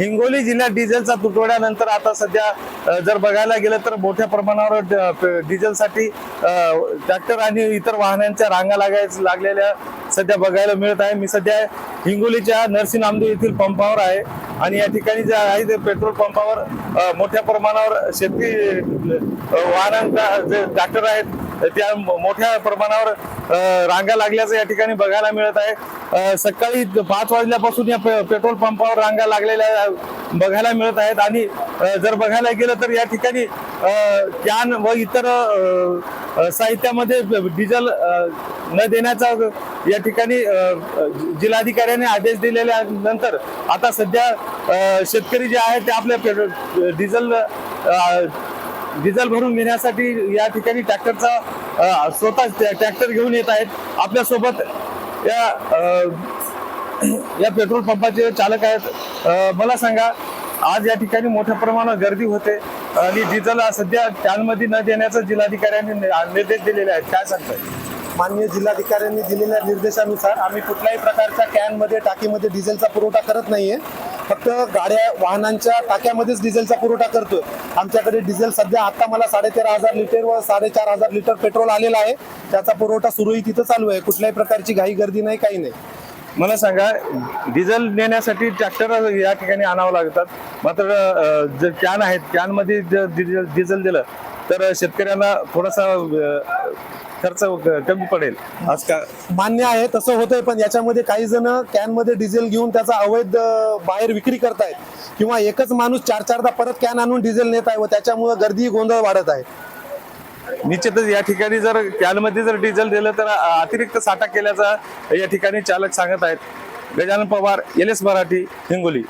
हिंगोली जिल्ह्यात डिझेलचा तुटवड्यानंतर आता सध्या जर बघायला गेलं तर मोठ्या प्रमाणावर डिझेलसाठी ट्रॅक्टर आणि इतर वाहनांच्या रांगा लागलेल्या सध्या बघायला मिळत आहे। मी सध्या हिंगोलीच्या नरसी नामदेव येथील पंपावर आहे आणि या ठिकाणी जे आहे ते पेट्रोल पंपावर मोठ्या प्रमाणावर शेतकरी वाहनांचा जे ट्रॅक्टर आहेत त्या मोठ्या प्रमाणावर रांगा लागल्याचं या ठिकाणी बघायला मिळत आहे। सकाळी 5 वाजल्यापासून या पेट्रोल पंपावर रांगा लागलेल्या बघायला मिळत आहेत आणि जर बघायला गेलं तर या ठिकाणी कॅन व इतर साहित्यामध्ये डिझेल न देण्याचा या ठिकाणी जिल्हाधिकाऱ्यांनी आदेश दिलेल्या नंतर आता सध्या शेतकरी जे आहेत ते आपल्या डिझेल भरून घेण्यासाठी या ठिकाणी ट्रॅक्टरचा स्वतः ट्रॅक्टर घेऊन येत आहेत। आपल्या सोबत या पेट्रोल पंपाचे चालक आहेत। मला सांगा, आज या ठिकाणी मोठ्या प्रमाणात गर्दी होते आणि डिझेल सध्या कॅनमध्ये न देण्याचा जिल्हाधिकाऱ्यांनी निर्देश दिलेले आहेत, काय सांगताय? माननीय जिल्हाधिकाऱ्यांनी दिलेल्या निर्देशानुसार आम्ही कुठल्याही प्रकारच्या कॅनमध्ये टाकीमध्ये डिझेलचा पुरवठा करत नाहीये। फक्त गाड्या वाहनांच्या टाक्यामध्येच डिझेलचा पुरवठा करतोय। आमच्याकडे डिझेल सध्या आता मला 13,500 लिटर व 4,500 लिटर पेट्रोल आलेला आहे। त्याचा पुरवठा सुरळीत तिथं चालू आहे। कुठल्याही प्रकारची घाई गर्दी नाही, काही नाही। मला सांगा, डिझेल नेण्यासाठी ट्रॅक्टर या ठिकाणी आणावं लागतात, मात्र जे कॅन आहेत कॅनमध्ये डिझेल दिलं तर शेतकऱ्यांना थोडासा खर्च कमी पडेल, आज का मान्य आहे, तसं होतंय। पण याच्यामध्ये काही जण कॅनमध्ये डिझेल घेऊन त्याचा अवैध बाहेर विक्री करतायत किंवा एकच माणूस 4-4दा परत कॅन आणून डिझेल नेत आहे व त्याच्यामुळे गर्दी गोंधळ वाढत आहे। निश्चितच या ठिकाणी जर कॅनमध्ये जर डिझेल दिलं तर अतिरिक्त साठा केल्याचा या ठिकाणी चालक सांगत आहेत। गजानन पवार, LS मराठी, हिंगोली।